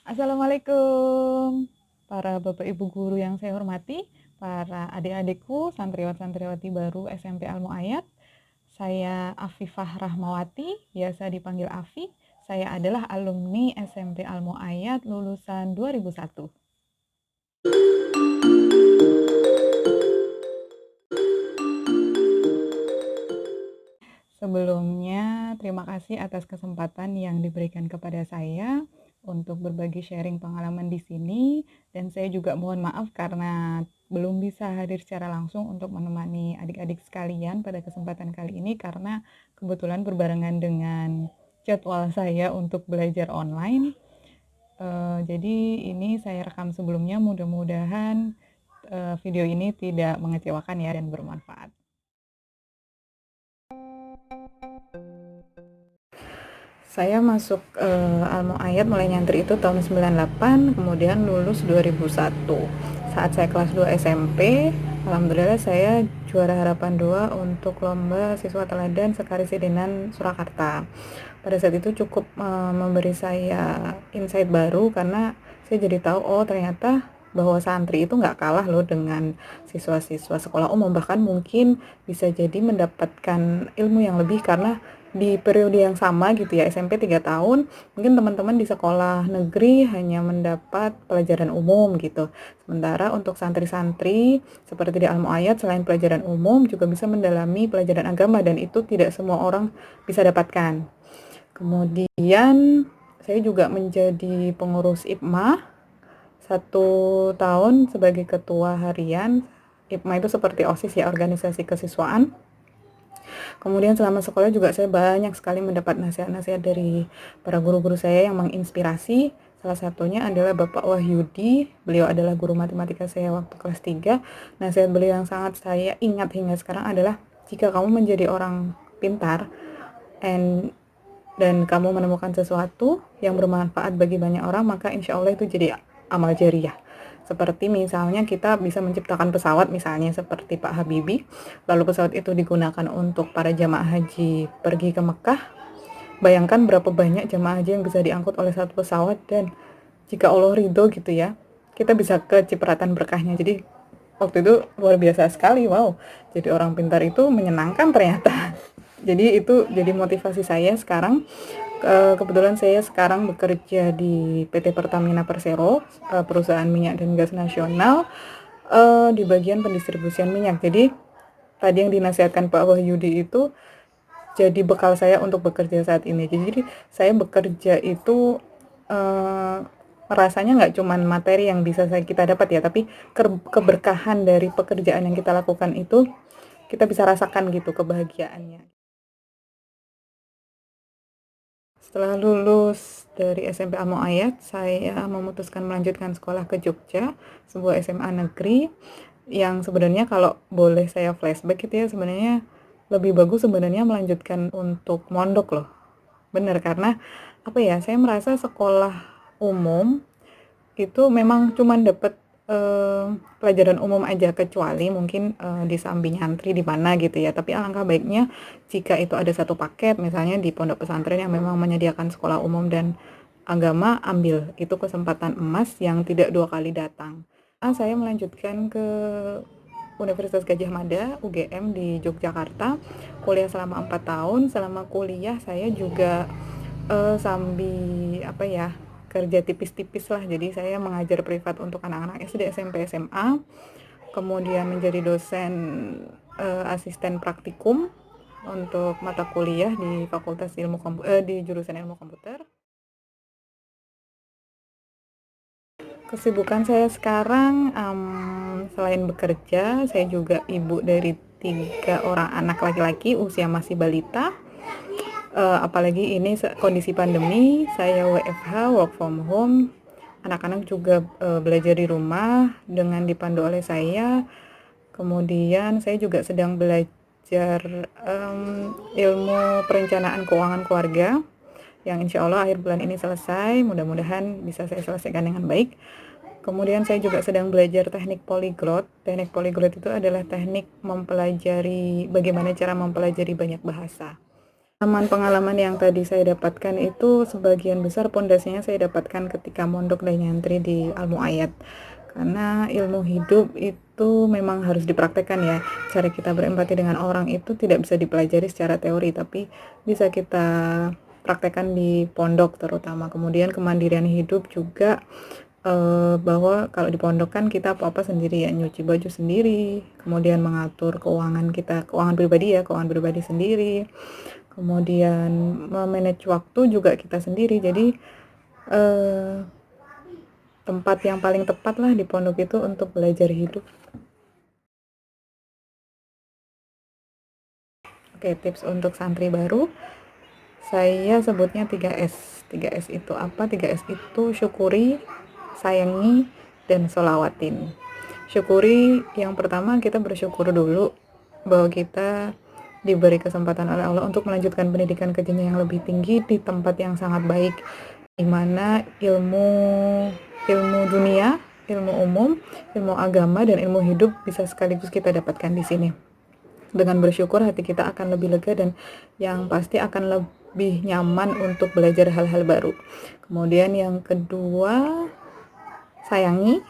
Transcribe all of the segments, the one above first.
Assalamualaikum, para Bapak Ibu guru yang saya hormati, para adik-adikku, santriwati-santriwati baru SMP Al Muayyad. Saya Afifah Rahmawati, biasa dipanggil Afi. Saya adalah alumni SMP Al Muayyad lulusan 2001. Sebelumnya, terima kasih atas kesempatan yang diberikan kepada saya untuk berbagi sharing pengalaman di sini, dan saya juga mohon maaf karena belum bisa hadir secara langsung untuk menemani adik-adik sekalian pada kesempatan kali ini karena kebetulan berbarengan dengan jadwal saya untuk belajar online. Jadi ini saya rekam sebelumnya, mudah-mudahan video ini tidak mengecewakan ya dan bermanfaat. Saya masuk Al Muayyad mulai nyantri itu tahun 98, kemudian lulus 2001. Saat saya kelas 2 SMP, alhamdulillah saya juara harapan 2 untuk lomba siswa teladan Sekarisidenan Surakarta. Pada saat itu cukup memberi saya insight baru karena saya jadi tahu ternyata bahwa santri itu nggak kalah loh dengan siswa-siswa sekolah umum, bahkan mungkin bisa jadi mendapatkan ilmu yang lebih karena di periode yang sama gitu ya, SMP 3 tahun, mungkin teman-teman di sekolah negeri hanya mendapat pelajaran umum gitu. Sementara untuk santri-santri seperti di Al Muayyad selain pelajaran umum juga bisa mendalami pelajaran agama dan itu tidak semua orang bisa dapatkan. Kemudian saya juga menjadi pengurus IPMA 1 tahun sebagai ketua harian. IPMA itu seperti OSIS ya, organisasi kesiswaan. Kemudian selama sekolah juga saya banyak sekali mendapat nasihat-nasihat dari para guru-guru saya yang menginspirasi. Salah satunya adalah Bapak Wahyudi. Beliau adalah guru matematika saya waktu kelas 3. Nasihat beliau yang sangat saya ingat hingga sekarang adalah, jika kamu menjadi orang pintar dan kamu menemukan sesuatu yang bermanfaat bagi banyak orang, maka insya Allah itu jadi amal jariah. Seperti misalnya kita bisa menciptakan pesawat, misalnya seperti Pak Habibie, lalu pesawat itu digunakan untuk para jamaah haji pergi ke Mekah. Bayangkan berapa banyak jamaah haji yang bisa diangkut oleh satu pesawat, dan jika Allah ridho gitu ya, kita bisa kecipratan berkahnya. Jadi waktu itu luar biasa sekali, wow, jadi orang pintar itu menyenangkan ternyata. Jadi itu jadi motivasi saya sekarang. Kebetulan saya sekarang bekerja di PT Pertamina Persero, perusahaan minyak dan gas nasional, di bagian pendistribusian minyak. Jadi tadi yang dinasihatkan Pak Wahyudi itu jadi bekal saya untuk bekerja saat ini. Jadi saya bekerja itu rasanya nggak cuma materi yang bisa kita dapat ya, tapi keberkahan dari pekerjaan yang kita lakukan itu kita bisa rasakan gitu kebahagiaannya. Setelah lulus dari SMP Al Muayyad, saya memutuskan melanjutkan sekolah ke Jogja, sebuah SMA negeri yang sebenarnya kalau boleh saya flashback gitu ya, sebenarnya lebih bagus sebenarnya melanjutkan untuk mondok loh. Bener, karena apa ya, saya merasa sekolah umum itu memang cuman dapet pelajaran umum aja, kecuali mungkin di samping nyantri di mana gitu ya. Tapi alangkah baiknya jika itu ada satu paket, misalnya di pondok pesantren yang memang menyediakan sekolah umum dan agama, ambil. Itu kesempatan emas yang tidak 2 kali datang. Saya melanjutkan ke Universitas Gadjah Mada, UGM di Yogyakarta, kuliah selama 4 tahun. Selama kuliah saya juga sambil apa ya, kerja tipis-tipis lah. Jadi saya mengajar privat untuk anak-anak SD, SMP, SMA. Kemudian menjadi dosen asisten praktikum untuk mata kuliah di Fakultas di jurusan Ilmu Komputer. Kesibukan saya sekarang, selain bekerja, saya juga ibu dari 3 orang anak laki-laki usia masih balita. Apalagi ini kondisi pandemi, saya WFH, work from home. Anak-anak juga belajar di rumah dengan dipandu oleh saya. Kemudian saya juga sedang belajar ilmu perencanaan keuangan keluarga yang insya Allah akhir bulan ini selesai. Mudah-mudahan bisa saya selesaikan dengan baik. Kemudian saya juga sedang belajar teknik polyglot. Teknik polyglot itu adalah teknik mempelajari bagaimana cara mempelajari banyak bahasa. Pengalaman yang tadi saya dapatkan itu sebagian besar pondasinya saya dapatkan ketika mondok dan nyantri di Al Muayyad. Karena ilmu hidup itu memang harus dipraktekkan ya. Cara kita berempati dengan orang itu tidak bisa dipelajari secara teori, tapi bisa kita praktekkan di pondok terutama. Kemudian kemandirian hidup juga, bahwa kalau di pondok kan kita apa-apa sendiri ya, nyuci baju sendiri, kemudian mengatur keuangan kita, keuangan pribadi ya, keuangan pribadi sendiri, kemudian memanage waktu juga kita sendiri. Jadi tempat yang paling tepat lah di pondok itu untuk belajar hidup. Oke, tips untuk santri baru, saya sebutnya 3S. 3S itu apa? 3S itu syukuri, sayangi, dan sholawatin. Syukuri, yang pertama kita bersyukur dulu bahwa kita diberi kesempatan oleh Allah untuk melanjutkan pendidikan ke jenjang yang lebih tinggi di tempat yang sangat baik, di mana ilmu dunia, ilmu umum, ilmu agama, dan ilmu hidup bisa sekaligus kita dapatkan di sini. Dengan bersyukur hati kita akan lebih lega dan yang pasti akan lebih nyaman untuk belajar hal-hal baru. Kemudian yang kedua, sayangi.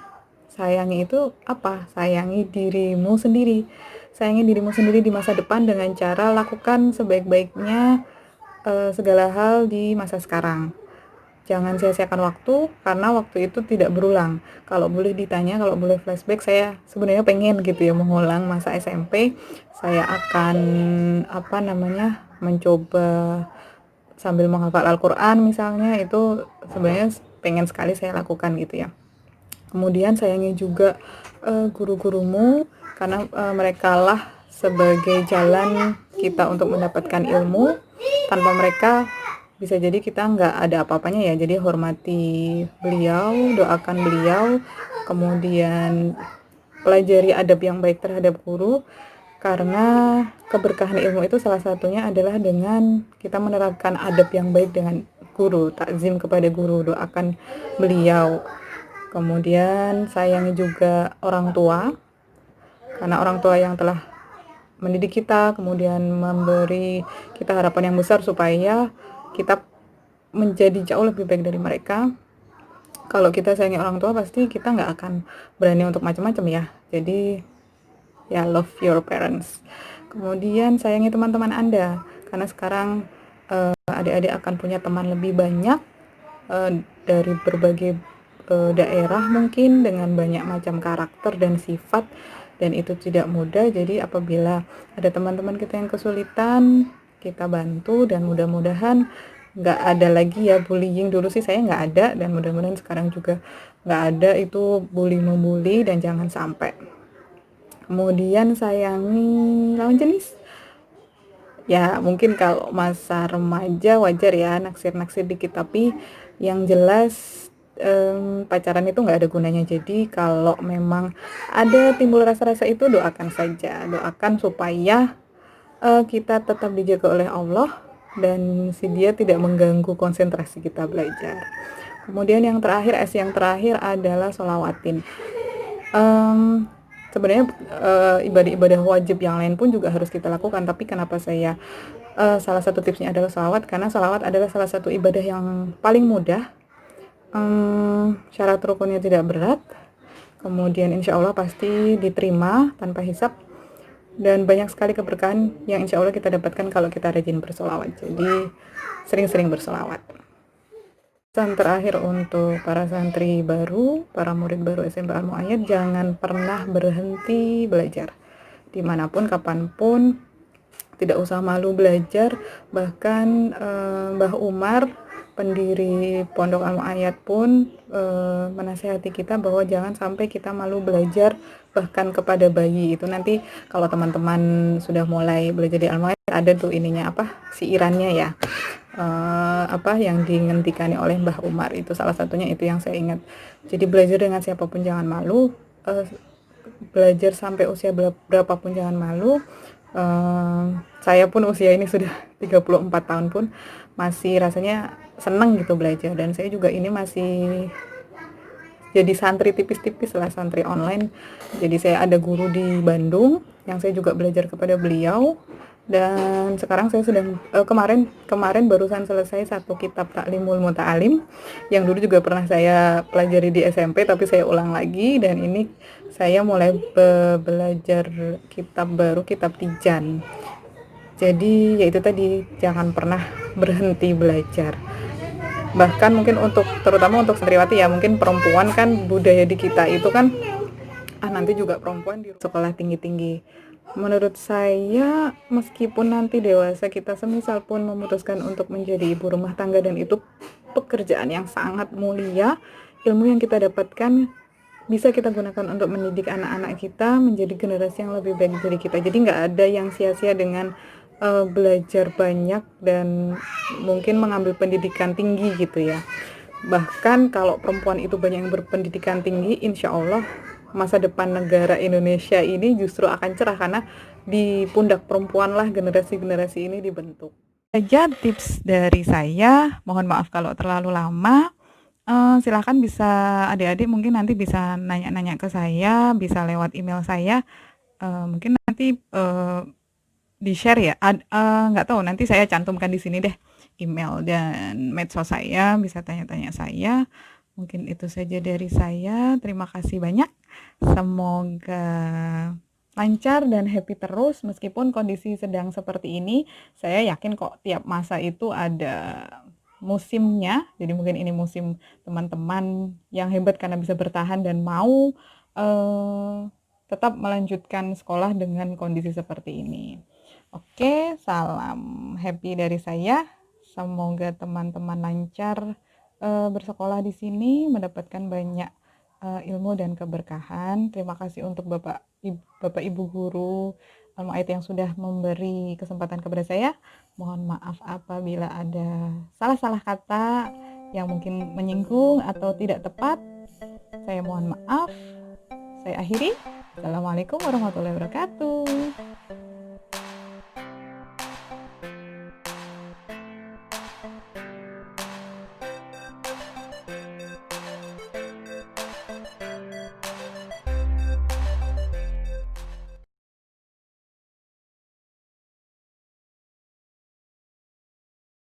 Sayangi itu apa? Sayangi dirimu sendiri. Sayangi dirimu sendiri di masa depan dengan cara lakukan sebaik-baiknya segala hal di masa sekarang. Jangan sia-siakan waktu, karena waktu itu tidak berulang. Kalau boleh ditanya, kalau boleh flashback, saya sebenarnya pengen gitu ya mengulang masa SMP. Saya akan mencoba sambil menghafal Al-Quran misalnya, itu sebenarnya pengen sekali saya lakukan gitu ya. Kemudian sayangi juga guru-gurumu, karena mereka lah sebagai jalan kita untuk mendapatkan ilmu. Tanpa mereka bisa jadi kita nggak ada apa-apanya ya. Jadi hormati beliau, doakan beliau, kemudian pelajari adab yang baik terhadap guru, karena keberkahan ilmu itu salah satunya adalah dengan kita menerapkan adab yang baik dengan guru, takzim kepada guru, doakan beliau. Kemudian sayangi juga orang tua, karena orang tua yang telah mendidik kita, kemudian memberi kita harapan yang besar supaya kita menjadi jauh lebih baik dari mereka. Kalau kita sayangi orang tua, pasti kita nggak akan berani untuk macam-macam ya. Jadi ya, love your parents. Kemudian sayangi teman-teman Anda, karena sekarang adik-adik akan punya teman lebih banyak dari berbagai daerah, mungkin dengan banyak macam karakter dan sifat, dan itu tidak mudah. Jadi apabila ada teman-teman kita yang kesulitan, kita bantu, dan mudah-mudahan nggak ada lagi ya bullying. Dulu sih saya nggak ada, dan mudah-mudahan sekarang juga nggak ada itu bully-membuli, dan jangan sampai. Kemudian sayangi lawan jenis. Ya mungkin kalau masa remaja wajar ya naksir-naksir dikit, tapi yang jelas pacaran itu nggak ada gunanya. Jadi kalau memang ada timbul rasa-rasa itu, doakan saja, doakan supaya kita tetap dijaga oleh Allah dan si dia tidak mengganggu konsentrasi kita belajar. Kemudian yang terakhir, yang terakhir adalah sholawatin. Sebenarnya ibadah-ibadah wajib yang lain pun juga harus kita lakukan, tapi kenapa saya salah satu tipsnya adalah sholawat, karena sholawat adalah salah satu ibadah yang paling mudah, syarat rukunnya tidak berat, kemudian insya Allah pasti diterima tanpa hisab, dan banyak sekali keberkahan yang insya Allah kita dapatkan kalau kita rajin bersolawat. Jadi sering-sering bersolawat. Pesan terakhir untuk para santri baru, para murid baru SMP Al Muayyad, jangan pernah berhenti belajar. Dimanapun, kapanpun, tidak usah malu belajar. Bahkan Mbah Umar, pendiri Pondok Al Muayyad pun menasihati kita bahwa jangan sampai kita malu belajar, bahkan kepada bayi. Itu nanti kalau teman-teman sudah mulai belajar di Al Muayyad, ada tuh ininya siirannya ya, yang dihentikan oleh Mbah Umar. Itu salah satunya, itu yang saya ingat. Jadi belajar dengan siapapun jangan malu, belajar sampai usia berapapun jangan malu. Saya pun usia ini sudah 34 tahun pun masih rasanya senang gitu belajar, dan saya juga ini masih jadi santri tipis-tipis lah, santri online. Jadi saya ada guru di Bandung yang saya juga belajar kepada beliau, Dan sekarang saya sedang kemarin barusan selesai satu kitab Ta'limul Muta'alim yang dulu juga pernah saya pelajari di SMP, tapi saya ulang lagi, dan ini saya mulai belajar kitab baru, kitab Tijan. Jadi yaitu tadi, jangan pernah berhenti belajar. Bahkan mungkin terutama untuk santriwati ya, mungkin perempuan kan, budaya di kita itu kan nanti juga perempuan di sekolah tinggi-tinggi. Menurut saya, meskipun nanti dewasa kita semisal pun memutuskan untuk menjadi ibu rumah tangga, dan itu pekerjaan yang sangat mulia, ilmu yang kita dapatkan bisa kita gunakan untuk mendidik anak-anak kita menjadi generasi yang lebih baik dari kita. Jadi nggak ada yang sia-sia dengan belajar banyak dan mungkin mengambil pendidikan tinggi gitu ya. Bahkan kalau perempuan itu banyak yang berpendidikan tinggi, insya Allah masa depan negara Indonesia ini justru akan cerah, karena di pundak perempuan lah generasi-generasi ini dibentuk. Saja tips dari saya, mohon maaf kalau terlalu lama. Silahkan, bisa adik-adik mungkin nanti bisa nanya-nanya ke saya, bisa lewat email saya, mungkin nanti di-share ya, nggak tahu, nanti saya cantumkan di sini deh email dan medsos saya, bisa tanya-tanya saya. Mungkin itu saja dari saya, terima kasih banyak. Semoga lancar dan happy terus meskipun kondisi sedang seperti ini. Saya yakin kok tiap masa itu ada musimnya, jadi mungkin ini musim teman-teman yang hebat karena bisa bertahan dan mau tetap melanjutkan sekolah dengan kondisi seperti ini. Oke, salam happy dari saya. Semoga teman-teman lancar bersekolah di sini, mendapatkan banyak ilmu dan keberkahan. Terima kasih untuk Bapak Ibu guru Al-Mu'ayat yang sudah memberi kesempatan kepada saya. Mohon maaf apabila ada salah-salah kata yang mungkin menyinggung atau tidak tepat. Saya mohon maaf. Saya akhiri. Assalamualaikum warahmatullahi wabarakatuh.